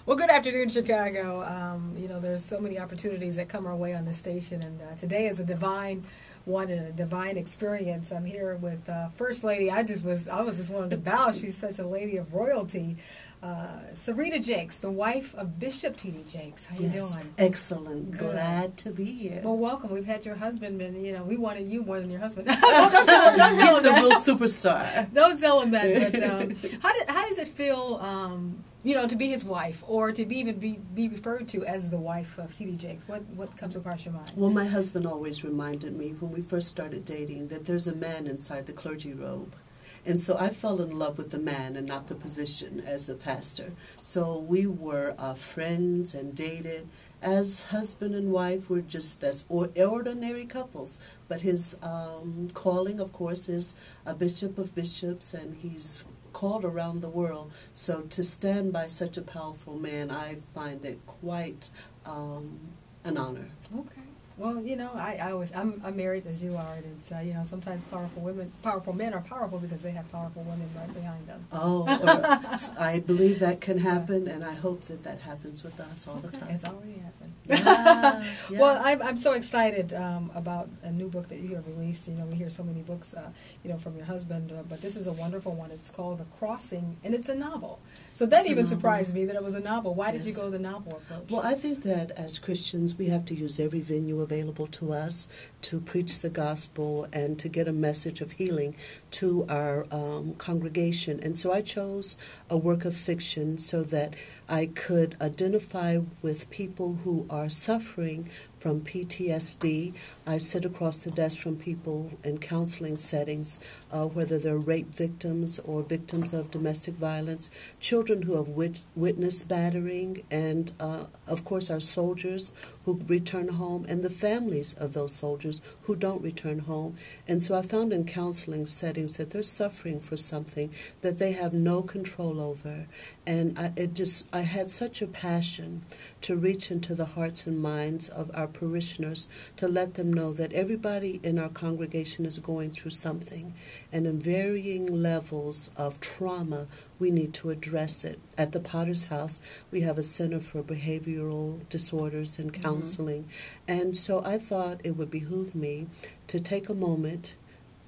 Well, good afternoon, Chicago. There's so many opportunities that come our way on this station, and today is a divine one and a divine experience. I'm here with First Lady. I was just wanting to bow. She's such a lady of royalty. Serita Jakes, the wife of Bishop T.D. Jakes. How you doing? Excellent. Good. Glad to be here. Well, welcome. We've had your husband, and we wanted you more than your husband. Don't tell him He's the that. real superstar. Don't tell him that. But how does it feel, to be his wife, or to be referred to as the wife of T.D. Jakes? What comes across your mind? Well, my husband always reminded me when we first started dating that there's a man inside the clergy robe. And so I fell in love with the man and not the position as a pastor. So we were friends and dated. As husband and wife, we're just as ordinary couples. But his calling, of course, is a bishop of bishops, and he's called around the world. So to stand by such a powerful man, I find it quite an honor. Okay. Well, I'm married as you are, and it's sometimes powerful men are powerful because they have powerful women right behind them. Oh, I believe that can happen, and I hope that happens with us all the time. It's already happened. Yeah. Well, I'm so excited about a new book that you have released. We hear so many books, from your husband, but this is a wonderful one. It's called The Crossing, and it's a novel. So that even surprised me that it was a novel. Why did you go the novel approach? Well, I think that as Christians, we have to use every venue available to us to preach the gospel and to get a message of healing to our congregation. And so I chose a work of fiction so that I could identify with people who are suffering from PTSD. I sit across the desk from people in counseling settings, whether they're rape victims or victims of domestic violence, children who have witnessed battering, and of course our soldiers who return home, and the families of those soldiers who don't return home. And so I found in counseling settings that they're suffering for something that they have no control over. And I had such a passion to reach into the hearts and minds of our parishioners to let them know that everybody in our congregation is going through something, and in varying levels of trauma, we need to address it. At the Potter's House, we have a Center for Behavioral Disorders and Counseling, and so I thought it would behoove me to take a moment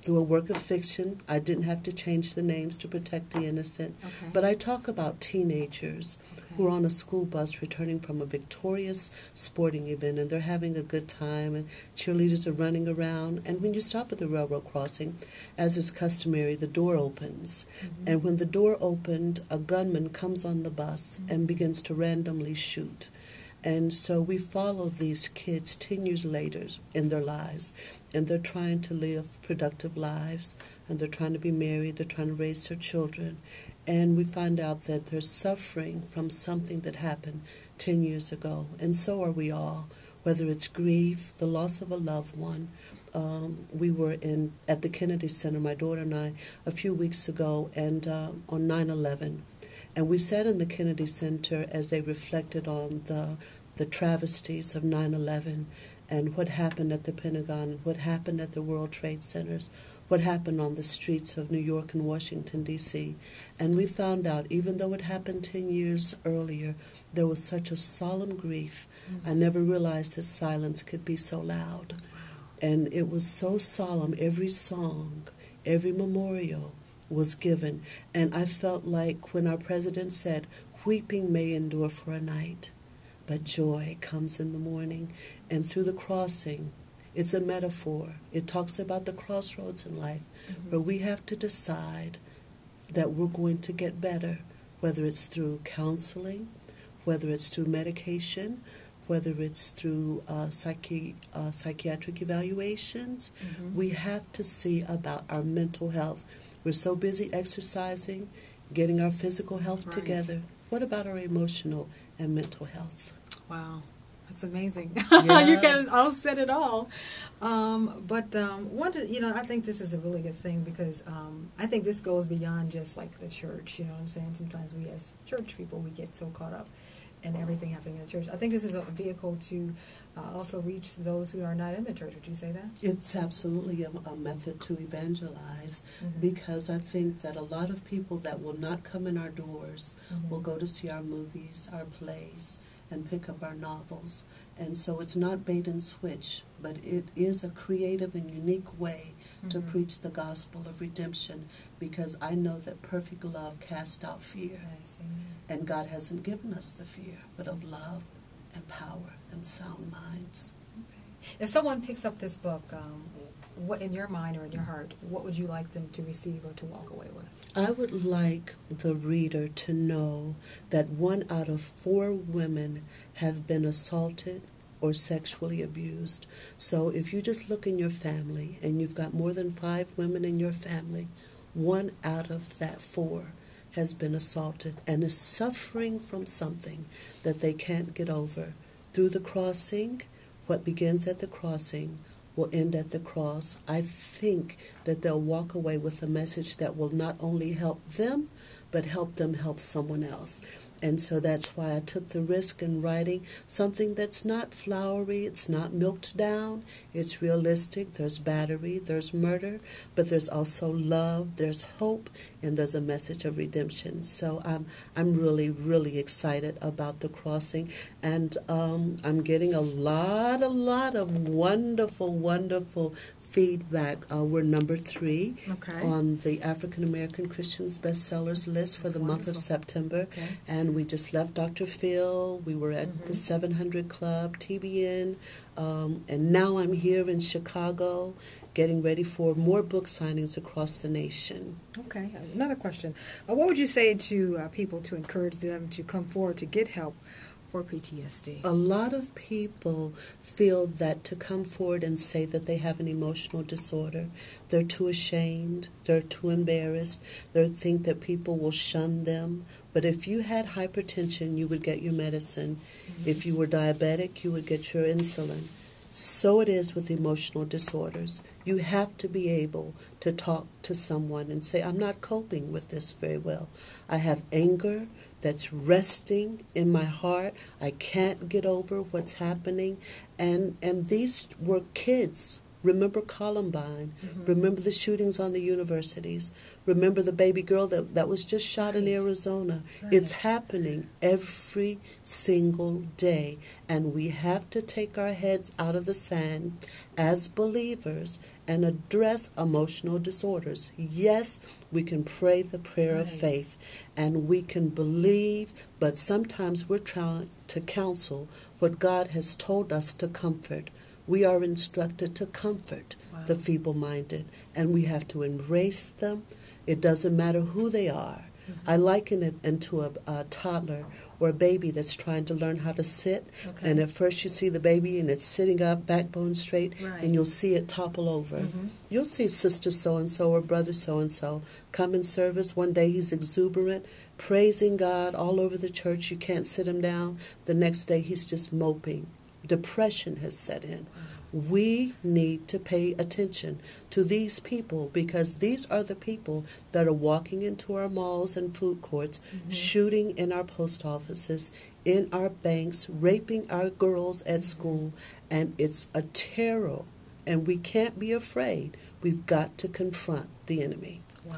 through a work of fiction. I didn't have to change the names to protect the innocent, but I talk about teenagers who are on a school bus returning from a victorious sporting event, and they're having a good time, and cheerleaders are running around. And when you stop at the railroad crossing, as is customary, the door opens. And when the door opened, a gunman comes on the bus and begins to randomly shoot. And so we follow these kids 10 years later in their lives, and they're trying to live productive lives, and they're trying to be married, they're trying to raise their children. And we find out that they're suffering from something that happened 10 years ago. And so are we all, whether it's grief, the loss of a loved one. We were at the Kennedy Center, my daughter and I, a few weeks ago, and on 9/11. And we sat in the Kennedy Center as they reflected on the travesties of 9/11 and what happened at the Pentagon, what happened at the World Trade Centers, what happened on the streets of New York and Washington, D.C. And we found out, even though it happened 10 years earlier, there was such a solemn grief. I never realized that silence could be so loud. And it was so solemn. Every song, every memorial was given. And I felt like when our president said, "Weeping may endure for a night, but joy comes in the morning." And through the crossing, it's a metaphor. It talks about the crossroads in life where we have to decide that we're going to get better, whether it's through counseling, whether it's through medication, whether it's through psychiatric evaluations. We have to see about our mental health. We're so busy exercising, getting our physical health together. What about our emotional and mental health? Wow, that's amazing. Yeah. You can all said it all. I think this is a really good thing because I think this goes beyond just like the church. You know what I'm saying? Sometimes we as church people, we get so caught up and everything happening in the church. I think this is a vehicle to also reach those who are not in the church. Would you say that? It's absolutely a method to evangelize, because I think that a lot of people that will not come in our doors will go to see our movies, our plays, and pick up our novels. And so it's not bait and switch, but it is a creative and unique way to preach the gospel of redemption, because I know that perfect love casts out fear. Nice. And God hasn't given us the fear, but of love and power and sound minds. Okay. If someone picks up this book, what in your mind or in your heart, what would you like them to receive or to walk away with? I would like the reader to know that 1 out of 4 women have been assaulted or sexually abused. So if you just look in your family and you've got more than 5 women in your family, 1 out of that 4 has been assaulted and is suffering from something that they can't get over. Through the crossing, what begins at the crossing will end at the cross. I think that they'll walk away with a message that will not only help them, but help them help someone else. And so that's why I took the risk in writing something that's not flowery, it's not milked down, it's realistic. There's battery, there's murder, but there's also love, there's hope, and there's a message of redemption. So I'm really, really excited about The Crossing, and I'm getting a lot of wonderful feedback. We're number 3 on the African American Christians bestsellers list for the month of September. And we just left Dr. Phil. We were at the 700 Club, TBN, and now I'm here in Chicago getting ready for more book signings across the nation. Okay, another question. What would you say to people to encourage them to come forward to get help for PTSD? A lot of people feel that to come forward and say that they have an emotional disorder, they're too ashamed, they're too embarrassed, they think that people will shun them. But if you had hypertension, you would get your medicine. If you were diabetic, you would get your insulin. So it is with emotional disorders. You have to be able to talk to someone and say, I'm not coping with this very well. I have anger that's resting in my heart. I can't get over what's happening. And these were kids. Remember Columbine. Remember the shootings on the universities. Remember the baby girl that was just shot in Arizona. It's happening every single day. And we have to take our heads out of the sand as believers and address emotional disorders. Yes, we can pray the prayer of faith and we can believe, but sometimes we're trying to counsel what God has told us to comfort. We are instructed to comfort the feeble-minded, and we have to embrace them. It doesn't matter who they are. I liken it into a toddler or a baby that's trying to learn how to sit. And at first you see the baby and it's sitting up, backbone straight, and you'll see it topple over. You'll see sister so-and-so or brother so-and-so come in service. One day he's exuberant, praising God all over the church. You can't sit him down. The next day he's just moping. Depression has set in. We need to pay attention to these people, because these are the people that are walking into our malls and food courts, shooting in our post offices, in our banks, raping our girls at school, and it's a terror, and we can't be afraid. We've got to confront the enemy. Wow.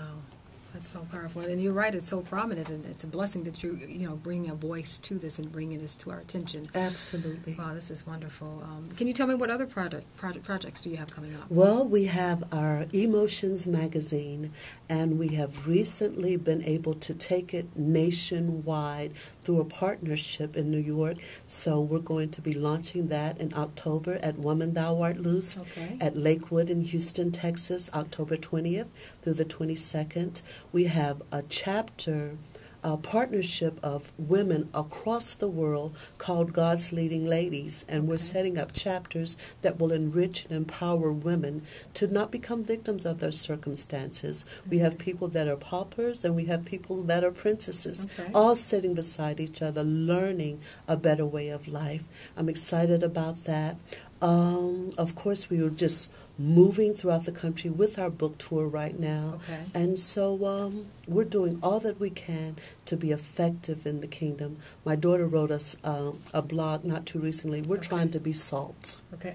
That's so powerful, and you're right. It's so prominent, and it's a blessing that you bring a voice to this and bringing this to our attention. Absolutely. Wow, this is wonderful. Can you tell me what other projects do you have coming up? Well, we have our Emotions magazine, and we have recently been able to take it nationwide through a partnership in New York. So we're going to be launching that in October at Woman Thou Art Loose at Lakewood in Houston, Texas, October 20th through the 22nd. We have a chapter, a partnership of women across the world called God's Leading Ladies, and we're setting up chapters that will enrich and empower women to not become victims of their circumstances. We have people that are paupers and we have people that are princesses, all sitting beside each other, learning a better way of life. I'm excited about that. Of course, we are just moving throughout the country with our book tour right now. Okay. And so we're doing all that we can to be effective in the kingdom. My daughter wrote us a blog not too recently. We're trying to be salt. Okay.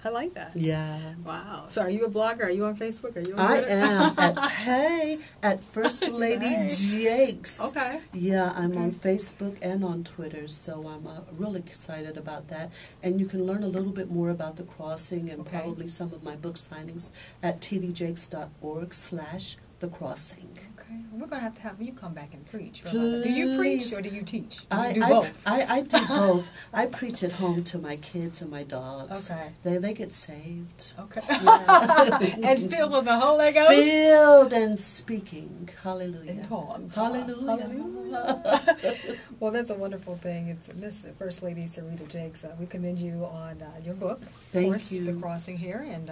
I like that. Yeah. Wow. So are you a blogger? Are you on Facebook? Are you on I Twitter? am at First Lady Jakes. Okay. Yeah, I'm on Facebook and on Twitter, so I'm really excited about that. And you can learn a little bit more about the crossing and probably some of my book signings at tdjakes.org/thecrossing. Okay. We're going to have you come back and preach. Do you preach or do you teach? You do both? I do both. I preach at home to my kids and my dogs. Okay. They get saved. Okay. Yeah. And filled with the Holy Ghost? Filled and speaking. Hallelujah. In tongues. Hallelujah. Hallelujah. Well, that's a wonderful thing. It's Miss First Lady Serita Jakes. We commend you on your book, Thank of course, you. The Crossing here, and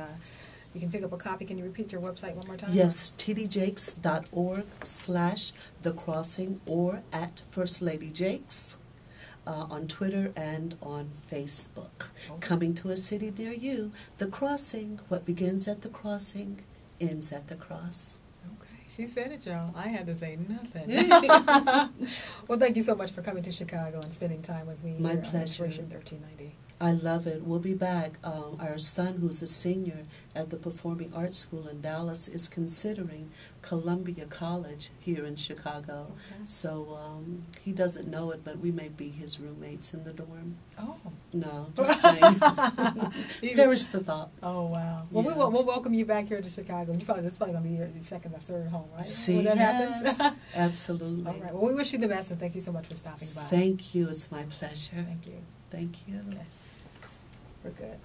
you can pick up a copy. Can you repeat your website one more time? Yes, tdjakes.org/thecrossing or at First Lady Jakes on Twitter and on Facebook. Okay. Coming to a city near you, The Crossing. What begins at the crossing ends at the cross. Okay. She said it, y'all. I had to say nothing. Well, thank you so much for coming to Chicago and spending time with me. My here pleasure. On Inspiration 1390. I love it. We'll be back. Our son, who's a senior at the Performing Arts School in Dallas, is considering Columbia College here in Chicago. Okay. So he doesn't know it, but we may be his roommates in the dorm. Oh. No, just playing. Perish the thought. Oh, wow. Well, Yeah. we'll welcome you back here to Chicago. This is probably going to be your second or third home, right? See, when that yes, happens? absolutely. All right. Well, we wish you the best, and thank you so much for stopping by. Thank you. It's my pleasure. Thank you. Thank you. Okay. We're good.